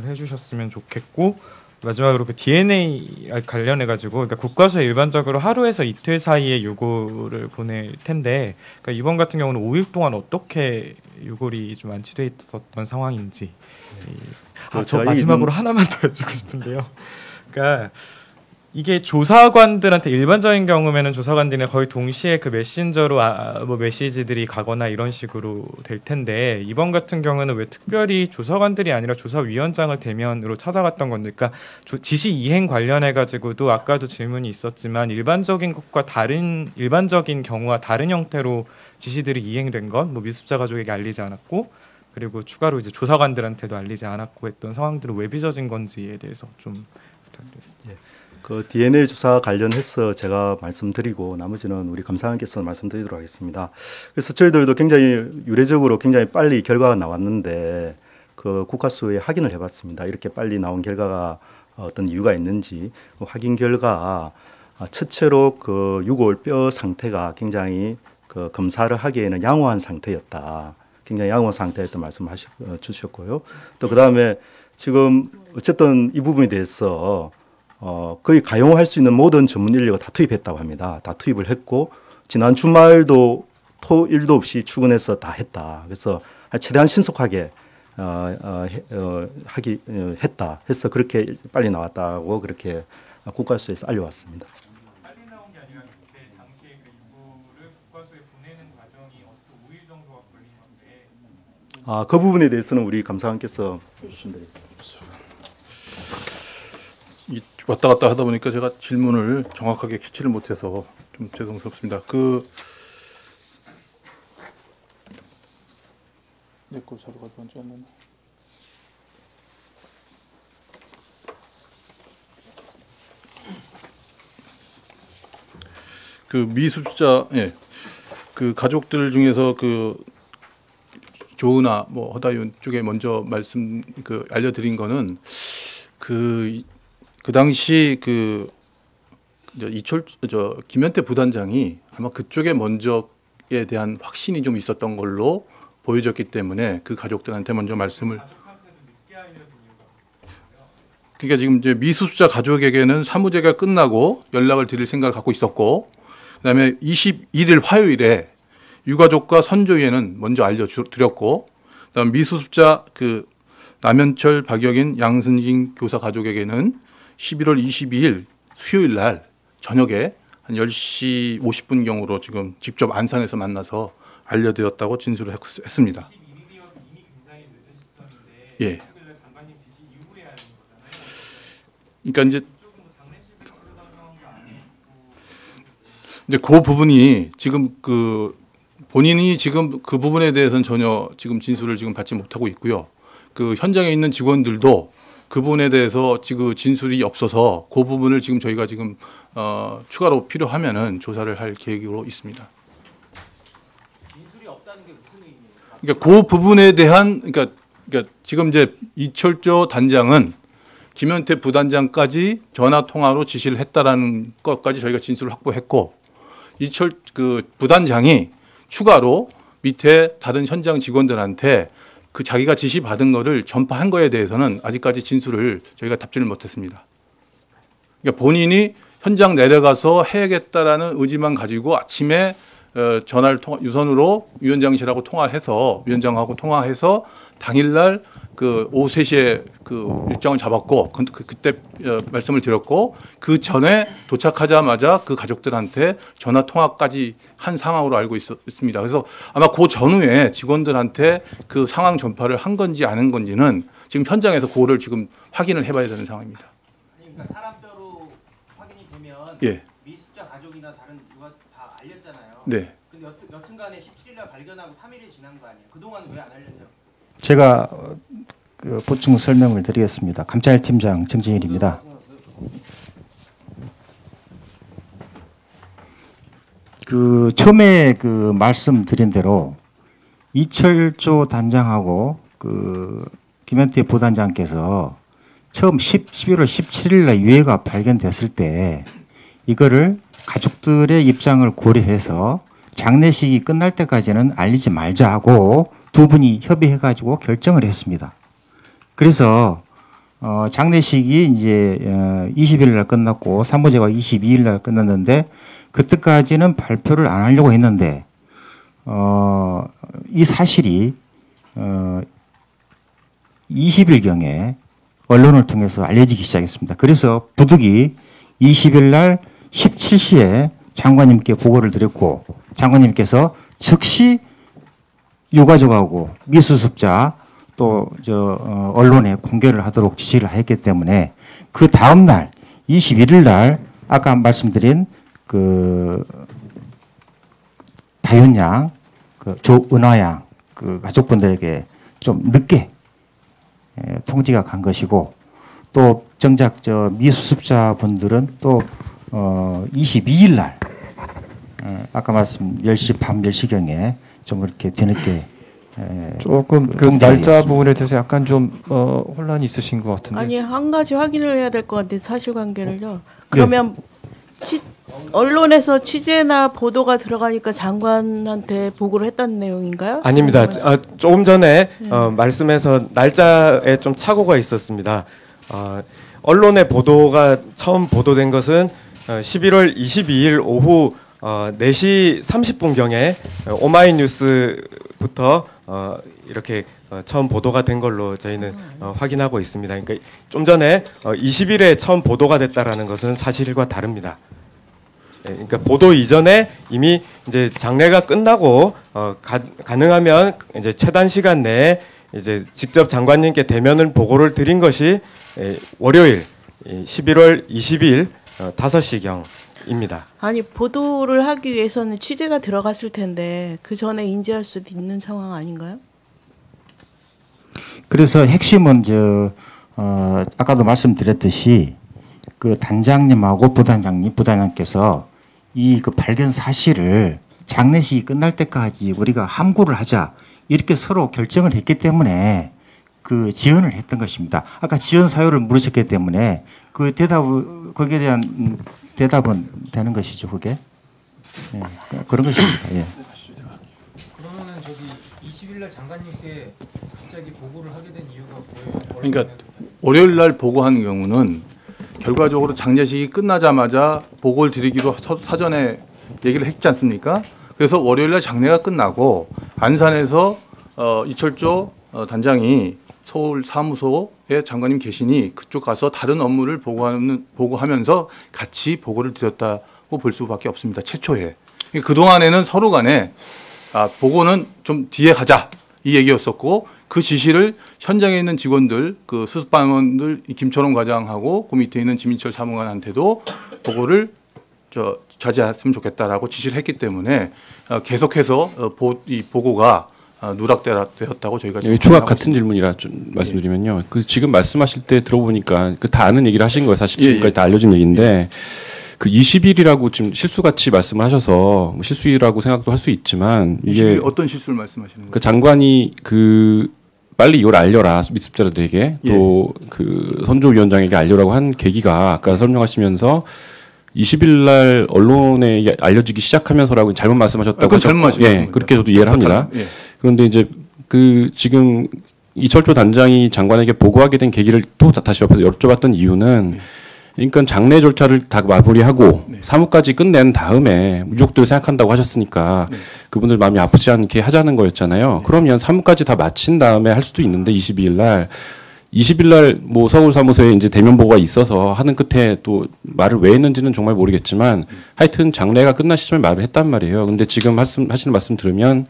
해주셨으면 좋겠고 마지막으로 그 DNA 관련해 가지고 그러니까 국과수에 일반적으로 하루에서 이틀 사이에 유골을 보낼 텐데 그러니까 이번 같은 경우는 5일 동안 어떻게 유골이 좀 안치돼 있었던 상황인지 저 마지막으로 하나만 더 여쭙고 싶은데요. 그러니까 이게 조사관들한테 일반적인 경우면은 조사관들이 거의 동시에 그 메신저로 뭐 메시지들이 가거나 이런 식으로 될 텐데 이번 같은 경우는 왜 특별히 조사관들이 아니라 조사위원장을 대면으로 찾아갔던 건데, 그러니까 지시 이행 관련해 가지고도 아까도 질문이 있었지만 일반적인 것과 다른 일반적인 경우와 다른 형태로 지시들이 이행된 것, 뭐 미수습자 가족에게 알리지 않았고 그리고 추가로 이제 조사관들한테도 알리지 않았고 했던 상황들은 왜 빚어진 건지에 대해서 좀 부탁드리겠습니다. 그 DNA 조사 관련해서 제가 말씀드리고 나머지는 우리 감사관께서 말씀드리도록 하겠습니다. 그래서 저희들도 굉장히 유례적으로 굉장히 빨리 결과가 나왔는데 그 국과수에 확인을 해봤습니다. 이렇게 빨리 나온 결과가 어떤 이유가 있는지 확인 결과 첫째로 그 유골 뼈 상태가 굉장히 그 검사를 하기에는 양호한 상태였다. 굉장히 양호한 상태였던 말씀을 주셨고요. 또 그 다음에 지금 어쨌든 이 부분에 대해서 거의 가용할 수 있는 모든 전문 인력을 다 투입했다고 합니다. 다 투입을 했고 지난 주말도 토일도 없이 출근해서 다 했다. 그래서 최대한 신속하게 했다. 해서 그렇게 빨리 나왔다고 그렇게 국과수에서 알려왔습니다. 빨리 나온 게 아니라 그때 당시에 그 유골을 국과수에 보내는 과정이 어떻게 5일 정도가 걸린 건데. 그 부분에 대해서는 우리 감사관께서 말씀드리겠습니다. 왔다 갔다 하다 보니까 제가 질문을 정확하게 캐치를 못해서 좀 죄송스럽습니다. 내 거 자료 가져왔지 않나? 그 미수습자, 그 가족들 중에서 그 조은아, 뭐 허다윤 쪽에 먼저 알려드린 거는 그 당시 김현태 부단장이 아마 그쪽에 먼저에 대한 확신이 좀 있었던 걸로 보여졌기 때문에 그 가족들한테 먼저 말씀을. 그러니까 지금 이제 미수습자 가족에게는 사무제가 끝나고 연락을 드릴 생각을 갖고 있었고, 그다음에 21일 화요일에 유가족과 선조위에는 먼저 알려드렸고, 그다음 미수습자 그 남현철, 박여긴, 양순진 교사 가족에게는 11월 22일 수요일 날 저녁에 한 10시 50분경으로 지금 직접 안산에서 만나서 알려드렸다고 진술을 했습니다. 21일이면 이미 굉장히 늦은 시점인데 예. 장관님 지시 이후에 하는 거잖아요. 그러니까 이제 그 부분이 지금 본인이 지금 그 부분에 대해서는 전혀 지금 진술을 지금 받지 못하고 있고요. 그 현장에 있는 직원들도 그 부분에 대해서 지금 진술이 없어서 그 부분을 지금 저희가 지금 추가로 필요하면은 조사를 할 계획으로 있습니다. 진술이 없다는 게 무슨 의미입니까? 그러니까 그 부분에 대한 그러니까 지금 이제 이철조 단장은 김현태 부단장까지 전화 통화로 지시를 했다라는 것까지 저희가 진술을 확보했고 그 부단장이 추가로 밑에 다른 현장 직원들한테 그 자기가 지시 받은 거를 전파한 거에 대해서는 아직까지 진술을 저희가 답변을 못했습니다. 그러니까 본인이 현장 내려가서 해야겠다라는 의지만 가지고 아침에 전화를 유선으로 위원장실하고 위원장하고 통화해서 당일날 그 오후 3시에 그 일정을 잡았고 그때 말씀을 드렸고 그 전에 도착하자마자 그 가족들한테 전화 통화까지 한 상황으로 알고 있습니다. 그래서 아마 그 전후에 직원들한테 그 상황 전파를 한 건지 아닌 건지는 지금 현장에서 그거를 지금 확인을 해봐야 되는 상황입니다. 그러니까 사람뼈로 확인이 되면 예. 미수습자 가족이나 다른 누가 다 알렸잖아요. 네. 근데 여튼간에 17일날 발견하고 3일이 지난 거 아니에요? 그동안 왜 안 알렸냐고. 제가 보충 설명을 드리겠습니다. 감찰 팀장 정진일입니다. 처음에 말씀드린 대로 이철조 단장하고 김현태 부단장께서 처음 11월 17일 날 유해가 발견됐을 때 이거를 가족들의 입장을 고려해서 장례식이 끝날 때까지는 알리지 말자 하고 두 분이 협의해가지고 결정을 했습니다. 그래서 장례식이 이제 20일 날 끝났고 사무제가 22일 날 끝났는데 그때까지는 발표를 안 하려고 했는데 이 사실이 20일경에 언론을 통해서 알려지기 시작했습니다. 그래서 부득이 20일 날 17시에 장관님께 보고를 드렸고 장관님께서 즉시 유가족하고 미수습자 또 언론에 공개를 하도록 지시를 했기 때문에 그 다음 날 21일 날 아까 말씀드린 그 다윤 양, 그 조은하 양, 그 가족분들에게 좀 늦게 통지가 간 것이고 또 정작 미수습자 분들은 또 22일 날 아까 말씀 10시 밤 10시경에 좀 그렇게 뒤늦게 조금 그 날짜 부분에 대해서 약간 좀 혼란이 있으신 것 같은데. 아니 한 가지 확인을 해야 될 것 같아요. 사실관계를요. 그러면 언론에서 취재나 보도가 들어가니까 장관한테 보고를 했다는 내용인가요? 아닙니다. 조금 전에 말씀에서 날짜에 좀 착오가 있었습니다. 언론의 보도가 처음 보도된 것은 11월 22일 오후 4시 30분경에 오마이뉴스부터 이렇게 처음 보도가 된 걸로 저희는 확인하고 있습니다. 그러니까 좀 전에 20일에 처음 보도가 됐다라는 것은 사실과 다릅니다. 그러니까 보도 이전에 이미 이제 장례가 끝나고 가능하면 이제 최단 시간 내에 이제 직접 장관님께 대면을 보고를 드린 것이 월요일 11월 20일 5시경입니다. 아니 보도를 하기 위해서는 취재가 들어갔을 텐데 그 전에 인지할 수도 있는 상황 아닌가요? 그래서 핵심은 아까도 말씀드렸듯이 그 단장님하고 부단장님께서 이 그 발견 사실을 장례식이 끝날 때까지 우리가 함구를 하자 이렇게 서로 결정을 했기 때문에 그 지연을 했던 것입니다. 아까 지연 사유를 물으셨기 때문에 그 거기에 대한 대답은 되는 것이죠, 그게. 예, 그런 것입니다. 예. 그러면은 20일날 장관님께 갑자기 보고를 하게 된 이유가 뭐예요? 그러니까 월요일 날 보고한 경우는 결과적으로 장례식이 끝나자마자 보고를 드리기로 사전에 얘기를 했지 않습니까? 그래서 월요일 날 장례가 끝나고 안산에서 이철조 단장이 서울 사무소에 장관님 계시니 그쪽 가서 다른 업무를 보고하면서 같이 보고를 드렸다고 볼 수밖에 없습니다. 최초에. 그동안에는 서로 간에 보고는 좀 뒤에 가자 이 얘기였었고 그 지시를 현장에 있는 직원들, 그 수습반원들 김철원 과장하고 그 밑에 있는 지민철 사무관한테도 보고를 자제했으면 좋겠다라고 지시를 했기 때문에 계속해서 이 보고가 누락되었다고 저희가 추가 같은 질문이라 좀 말씀드리면요. 그 지금 말씀하실 때 들어보니까 그 다 아는 얘기를 하신 거예요. 사실 지금까지 다 알려진 얘기인데 그 20일이라고 지금 실수같이 말씀을 하셔서 뭐 실수라고 생각도 할 수 있지만 이게 어떤 실수를 말씀하시는 거예요? 그 장관이 빨리 이걸 알려라 미수습자들에게 또 그 선조위원장에게 알려라고 한 계기가 아까 설명하시면서 20일 날 언론에 알려지기 시작하면서라고 잘못 말씀하셨다고 하셨고, 예, 그렇게 저도 이해를 합니다. 예. 그런데 이제 지금 이철조 단장이 장관에게 보고하게 된 계기를 또 다시 옆에서 여쭤봤던 이유는 그러니까 장례 절차를 다 마무리하고 사무까지 끝낸 다음에 유족들 생각한다고 하셨으니까 그분들 마음이 아프지 않게 하자는 거였잖아요. 그러면 사무까지 다 마친 다음에 할 수도 있는데 20일 날 뭐 서울 사무소에 이제 대면 보고가 있어서 하는 끝에 또 말을 왜 했는지는 정말 모르겠지만 하여튼 장례가 끝난 시점에 말을 했단 말이에요. 근데 지금 하시는 말씀 들으면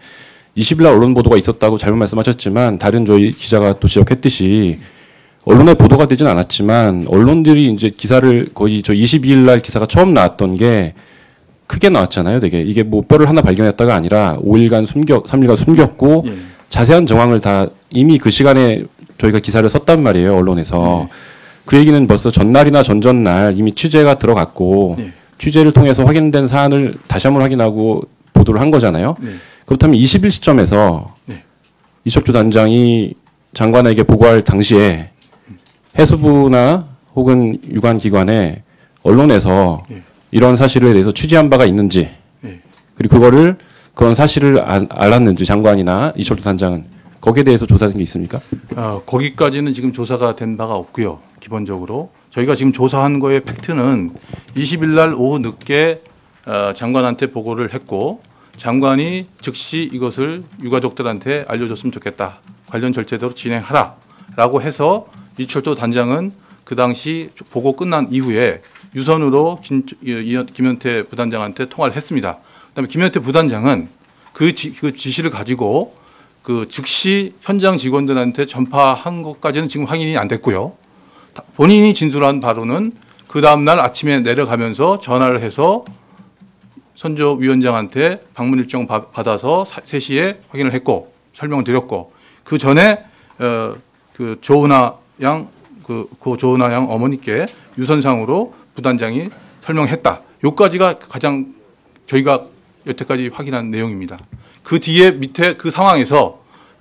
20일 날 언론 보도가 있었다고 잘못 말씀하셨지만 다른 저희 기자가 또 지적했듯이 언론에 보도가 되진 않았지만 언론들이 이제 기사를 거의 22일 날 기사가 처음 나왔던 게 크게 나왔잖아요. 되게 이게 뭐 뼈를 하나 발견했다가 아니라 3일간 숨겼고 자세한 정황을 다 이미 그 시간에 저희가 기사를 썼단 말이에요. 언론에서. 그 얘기는 벌써 전날이나 전전날 이미 취재가 들어갔고 취재를 통해서 확인된 사안을 다시 한번 확인하고 보도를 한 거잖아요. 그렇다면 20일 시점에서 이철조 단장이 장관에게 보고할 당시에 해수부나 혹은 유관기관에 언론에서 이런 사실에 대해서 취재한 바가 있는지, 예. 그리고 그런 사실을 알았는지 장관이나 이철도 단장은 거기에 대해서 조사된 게 있습니까? 거기까지는 지금 조사가 된 바가 없고요. 기본적으로 저희가 지금 조사한 거의 팩트는 20일 날 오후 늦게 장관한테 보고를 했고 장관이 즉시 이것을 유가족들한테 알려줬으면 좋겠다. 관련 절차대로 진행하라라고 해서 이철도 단장은 그 당시 보고 끝난 이후에 유선으로 김현태 부단장한테 통화를 했습니다. 그다음에 김현태 부단장은 그 지시를 가지고 그 즉시 현장 직원들한테 전파한 것까지는 지금 확인이 안 됐고요. 본인이 진술한 바로는 그 다음 날 아침에 내려가면서 전화를 해서 선조 위원장한테 방문 일정 받아서 3시에 확인을 했고 설명을 드렸고 그 전에 그 조은하 양 조은하 양 어머니께 유선상으로 부단장이 설명했다. 요까지가 가장 저희가 여태까지 확인한 내용입니다. 그 뒤에 밑에 그 상황에서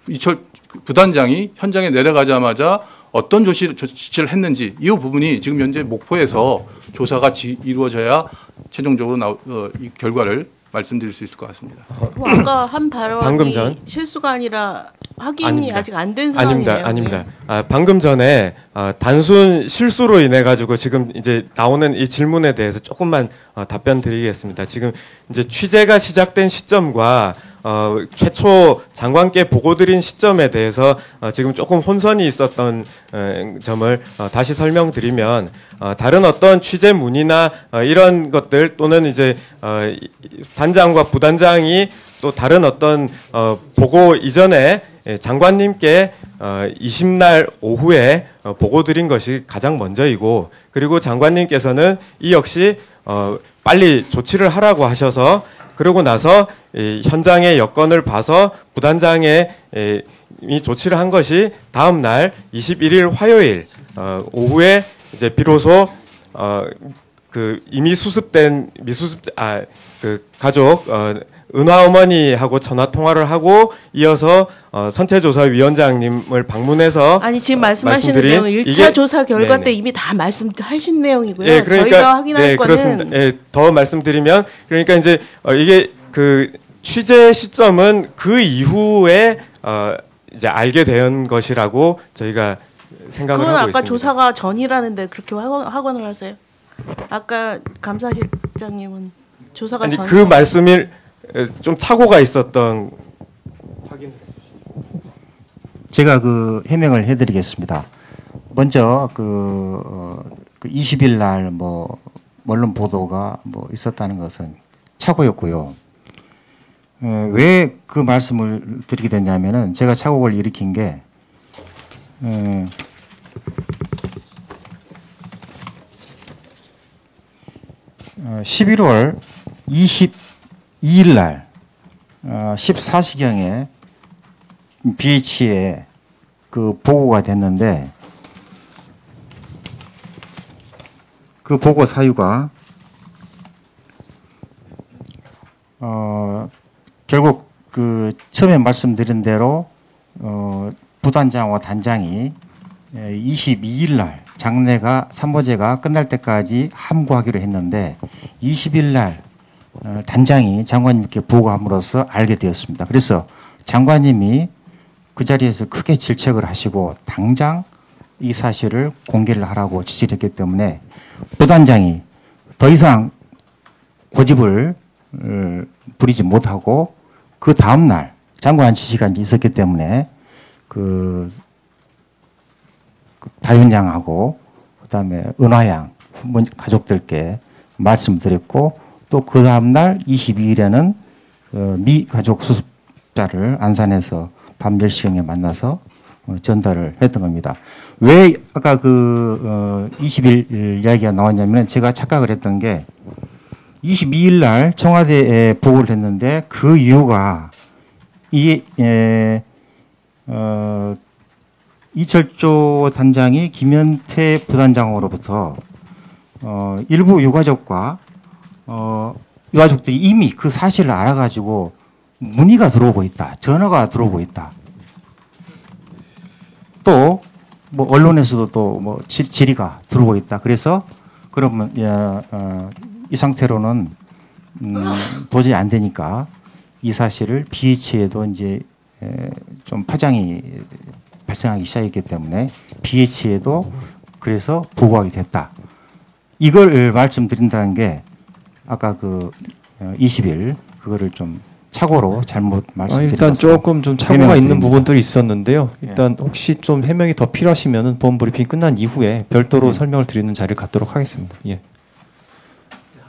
이철 부단장이 현장에 내려가자마자 어떤 조치를 했는지 이 부분이 지금 현재 목포에서 조사가 이루어져야 최종적으로 이 결과를 말씀드릴 수 있을 것 같습니다. 아까 한 발언이 방금 전 실수가 아니라 확인이 아닙니다. 아직 안 된 상황이네요. 아닙니다. 방금 전에 단순 실수로 인해 가지고 지금 이제 나오는 이 질문에 대해서 조금만 답변 드리겠습니다. 지금 이제 취재가 시작된 시점과 최초 장관께 보고드린 시점에 대해서 지금 조금 혼선이 있었던 점을 다시 설명드리면 다른 어떤 취재문이나 이런 것들 또는 이제 단장과 부단장이 또 다른 어떤 보고 이전에 장관님께 20날 오후에 보고드린 것이 가장 먼저이고 그리고 장관님께서는 이 역시 빨리 조치를 하라고 하셔서 그러고 나서 현장의 여건을 봐서 부단장의 이 조치를 한 것이 다음 날 21일 화요일 오후에 이제 비로소 그 이미 수습된 그 가족 은하 어머니하고 전화 통화를 하고 이어서 선체조사위원장님을 방문해서 아니 지금 말씀하시는 내용은 1차 조사 결과 때 이미 다 말씀하신 내용이고요. 예, 그러니까, 저희가 확인할 거는 그렇습니다. 예, 더 말씀드리면 그러니까 이제 이게 그 취재 시점은 그 이후에 이제 알게 된 것이라고 저희가 생각을 하고 있습니다. 그건 아까 조사가 전이라는데 그렇게 확언을 하세요? 아까 감사실장님은 조사가 전. 그 말씀을 좀 착오가 있었던 확인. 제가 그 해명을 해드리겠습니다. 먼저 그 20일 날 뭐 언론 보도가 뭐 있었다는 것은 착오였고요. 왜 그 말씀을 드리게 됐냐면은 제가 착오를 일으킨 게 11월 22일 날 14시경에 BH에 그 보고가 됐는데 그 보고 사유가 결국 그 처음에 말씀드린 대로 부단장과 단장이 22일 날 장례가 삼보제가 끝날 때까지 함구하기로 했는데 20일 날 단장이 장관님께 보고함으로써 알게 되었습니다. 그래서 장관님이 그 자리에서 크게 질책을 하시고 당장 이 사실을 공개를 하라고 지시를 했기 때문에 부단장이 더 이상 고집을 부리지 못하고 그 다음날 장관 지시가 있었기 때문에 그 다윤양하고 그다음에 은화양 가족들께 말씀드렸고 또 그 다음날 22일에는 미 가족 수습자를 안산에서 밤 10시경에 만나서 전달을 했던 겁니다. 왜 아까 그 20일 이야기가 나왔냐면 제가 착각을 했던 게 22일 날 청와대에 보고를 했는데 그 이유가 이철조 단장이 김현태 부단장으로부터 일부 유가족과 유가족들이 이미 그 사실을 알아가지고 문의가 들어오고 있다. 전화가 들어오고 있다. 또 뭐 언론에서도 또 뭐 질의가 들어오고 있다. 그래서 그러면 이 상태로는 도저히 안 되니까 이 사실을 BH에도 이제 좀 파장이 발생하기 시작했기 때문에 BH에도 그래서 보고하게 됐다. 이걸 말씀드린다는 게 아까 그 20일 그거를 좀 착오로 잘못 말씀드린 일단 조금 좀 착오가 있는 부분들이 있었는데요. 일단 혹시 좀 해명이 더 필요하시면은 본 브리핑 끝난 이후에 별도로 설명을 드리는 자리를 갖도록 하겠습니다. 예.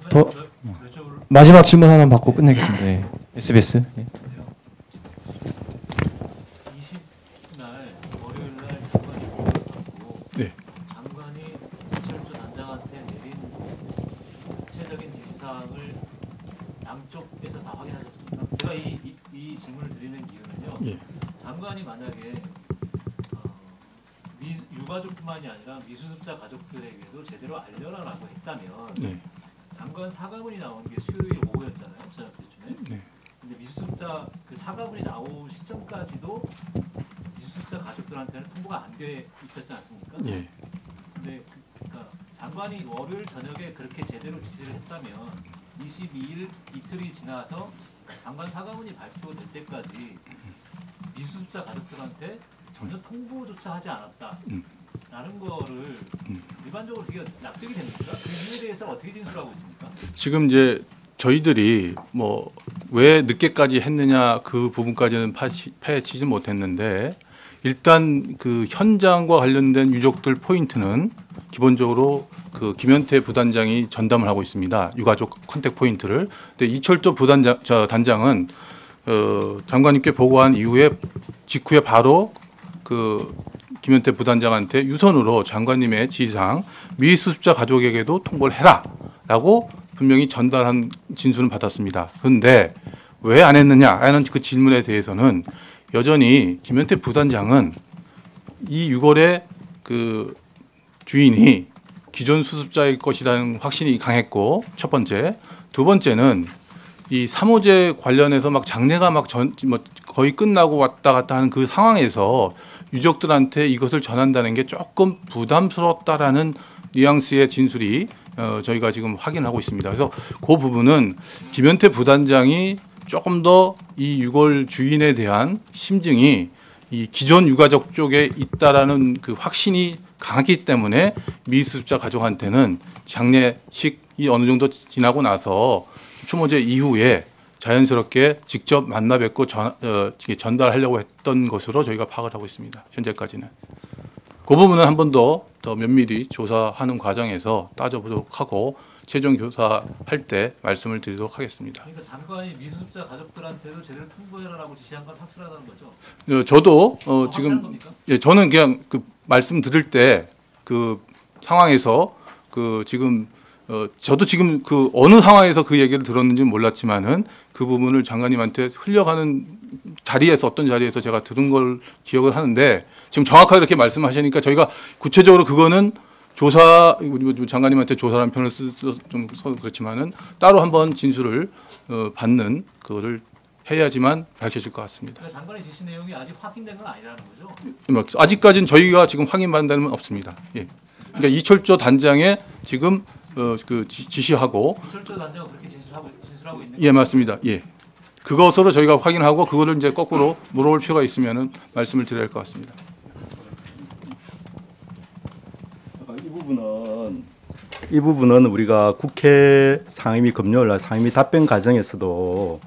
더 마지막 질문 하나 받고 끝내겠습니다. 예. SBS. 예. 20날 월요일날 네. 장관이 이철조 단장한테 내린 구체적인 지시사항을 양쪽에서 다 확인하셨습니까? 제가 이 질문을 드리는 이유는요. 예. 장관이 만약에 유가족뿐만이 아니라 미수습자 가족들에게도 제대로 알려라라고 했다면 네. 장관 사과문이 나온 게 수요일 오후였잖아요. 저녁 때쯤에. 네. 근데 미수습자 그 사과문이 나온 시점까지도 미수습자 가족들한테는 통보가 안 돼 있었지 않습니까? 예. 근데 그러니까 장관이 월요일 저녁에 그렇게 제대로 지시를 했다면 22일 이틀이 지나서 장관 사과문이 발표될 때까지 미수습자 가족들한테 전혀 통보조차 하지 않았다라는 거를 일반적으로 그게 납득이 됩니까? 그 이유에 대해서 어떻게 진술하고 있습니까? 지금 이제 저희들이 뭐 왜 늦게까지 했느냐 그 부분까지는 파헤치지 못했는데 일단 그 현장과 관련된 유족들 포인트는 기본적으로 그 김현태 부단장이 전담을 하고 있습니다. 유가족 컨택 포인트를. 근데 이철조 단장은 장관님께 보고한 이후에 직후에 바로 그 김현태 부단장한테 유선으로 장관님의 지시사항 미수습자 가족에게도 통보를 해라라고 분명히 전달한 진술은 받았습니다. 그런데 왜 안 했느냐 하는 그 질문에 대해서는 여전히 김현태 부단장은 이 6월에 그 주인이 기존 수습자일 것이라는 확신이 강했고 첫 번째, 두 번째는 이 3호제 관련해서 막 장례가 막 거의 끝나고 왔다 갔다 하는 그 상황에서 유족들한테 이것을 전한다는 게 조금 부담스럽다라는 뉘앙스의 진술이 저희가 지금 확인하고 있습니다. 그래서 그 부분은 김현태 부단장이 조금 더 이 6월 주인에 대한 심증이 이 기존 유가족 쪽에 있다라는 그 확신이 강하기 때문에 미수습자 가족한테는 장례식이 어느 정도 지나고 나서 추모제 이후에 자연스럽게 직접 만나 뵙고 전달하려고 했던 것으로 저희가 파악을 하고 있습니다. 현재까지는. 그 부분은 한 번 더 면밀히 조사하는 과정에서 따져보도록 하고 최종 조사할 때 말씀을 드리도록 하겠습니다. 그러니까 장관이 미수습자 가족들한테도 제대로 통보해라라고 지시한 건 확실하다는 거죠? 저도 지금 저는 그냥 그 말씀 드릴 때 그 상황에서 그 지금 저도 지금 그 어느 상황에서 그 얘기를 들었는지 몰랐지만은 그 부분을 장관님한테 흘려가는 자리에서 어떤 자리에서 제가 들은 걸 기억을 하는데 지금 정확하게 이렇게 말씀하시니까 저희가 구체적으로 그거는 조사 장관님한테 조사라는 표현을 좀 그렇지만은 따로 한번 진술을 받는 그거를 해야지만 밝혀질 것 같습니다. 그러니까 장관의 지시 내용이 아직 확인된 건 아니라는 거죠? 아직까지는 저희가 지금 확인받는 건 없습니다. 예. 그러니까 이철조 단장의 지금 그 지시하고 이철조 단장은 그렇게 진술하고 있는 예 맞습니다. 예. 그것으로 저희가 확인하고 그거를 이제 거꾸로 물어볼 필요가 있으면은 말씀을 드려야 할 것 같습니다. 이 부분은 우리가 국회 상임위 금요일날 상임위 답변 과정에서도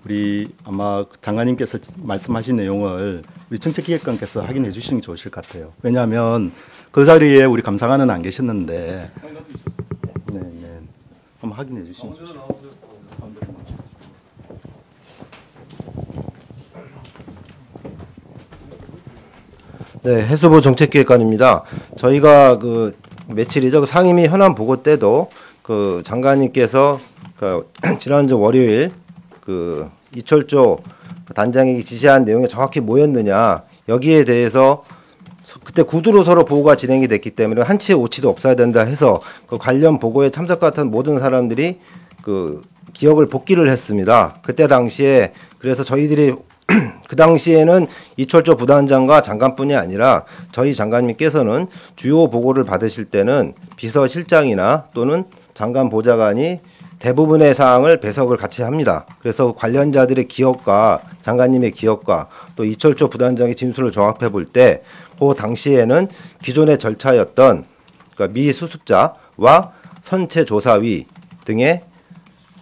우리 아마 장관님께서 말씀하신 내용을 우리 정책기획관께서 확인해 주시는 게 좋으실 것 같아요. 왜냐하면 그 자리에 우리 감사관은 안 계셨는데 네. 한번 확인해 주시면 네, 해수부 정책기획관입니다. 저희가 그 며칠이죠. 그 상임위 현안 보고 때도 그 장관님께서 그 지난주 월요일 그 이철조 단장에게 지시한 내용이 정확히 뭐였느냐 여기에 대해서 그때 구두로 서로 보고가 진행이 됐기 때문에 한치의 오치도 없어야 된다 해서 그 관련 보고에 참석했던 모든 사람들이 그 기억을 복기를 했습니다. 그때 당시에 그래서 저희들이 그 당시에는 이철조 부단장과 장관뿐이 아니라 저희 장관님께서는 주요 보고를 받으실 때는 비서실장이나 또는 장관 보좌관이 대부분의 사항을 배석을 같이 합니다. 그래서 관련자들의 기억과 장관님의 기억과 또 이철조 부단장의 진술을 종합해 볼 때 그 당시에는 기존의 절차였던 그러니까 미수습자와 선체조사위 등의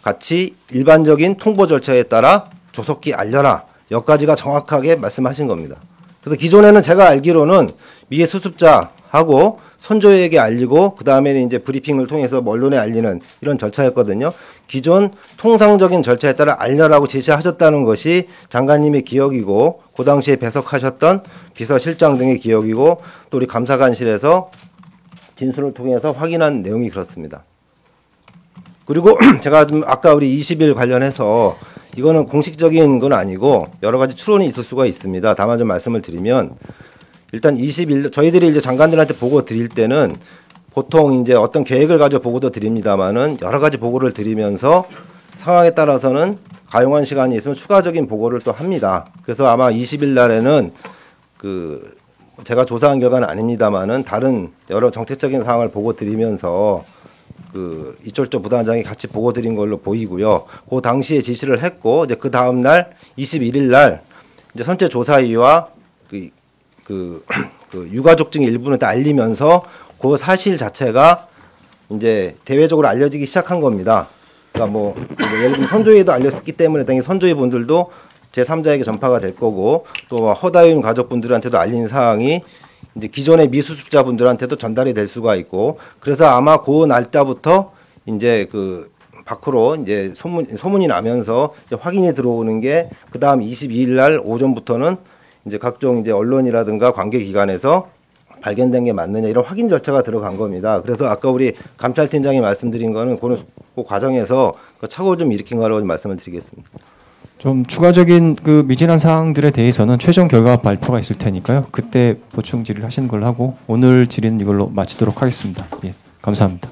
같이 일반적인 통보 절차에 따라 조속히 알려라 여기까지가 정확하게 말씀하신 겁니다. 그래서 기존에는 제가 알기로는 미수습자하고 선조에게 알리고 그 다음에는 이제 브리핑을 통해서 언론에 알리는 이런 절차였거든요. 기존 통상적인 절차에 따라 알려라고 제시하셨다는 것이 장관님의 기억이고 그 당시에 배석하셨던 비서실장 등의 기억이고 또 우리 감사관실에서 진술을 통해서 확인한 내용이 그렇습니다. 그리고 제가 좀 아까 우리 20일 관련해서 이거는 공식적인 건 아니고 여러 가지 추론이 있을 수가 있습니다. 다만 좀 말씀을 드리면 일단 20일 저희들이 이제 장관들한테 보고 드릴 때는 보통 이제 어떤 계획을 가지고 보고도 드립니다만은 여러 가지 보고를 드리면서 상황에 따라서는 가용한 시간이 있으면 추가적인 보고를 또 합니다. 그래서 아마 20일 날에는 그 제가 조사한 결과는 아닙니다만은 다른 여러 정책적인 상황을 보고 드리면서 그 이철조 부단장이 같이 보고 드린 걸로 보이고요. 그 당시에 지시를 했고 이제 그 다음 날 21일 날 이제 선체 조사위와 그 유가족 중의 일부는 다 알리면서 그 사실 자체가 이제 대외적으로 알려지기 시작한 겁니다. 그러니까 뭐 예를 들면 선조위에도 알렸기 때문에 당연히 선조위 분들도 제3자에게 전파가 될 거고 또 허다윤 가족분들한테도 알린 사항이 이제 기존의 미수습자 분들한테도 전달이 될 수가 있고 그래서 아마 그 날짜부터 이제 그 밖으로 이제 소문이 나면서 이제 확인이 들어오는 게 그 다음 22일 날 오전부터는 이제 각종 이제 언론이라든가 관계기관에서 발견된 게 맞느냐 이런 확인 절차가 들어간 겁니다. 그래서 아까 우리 감찰팀장이 말씀드린 거는 그 과정에서 그 착오를 좀 일으킨 거라고 말씀을 드리겠습니다. 좀 추가적인 그 미진한 사항들에 대해서는 최종 결과 발표가 있을 테니까요. 그때 보충 질의를 하시는 걸로 하고 오늘 질의는 이걸로 마치도록 하겠습니다. 예, 감사합니다.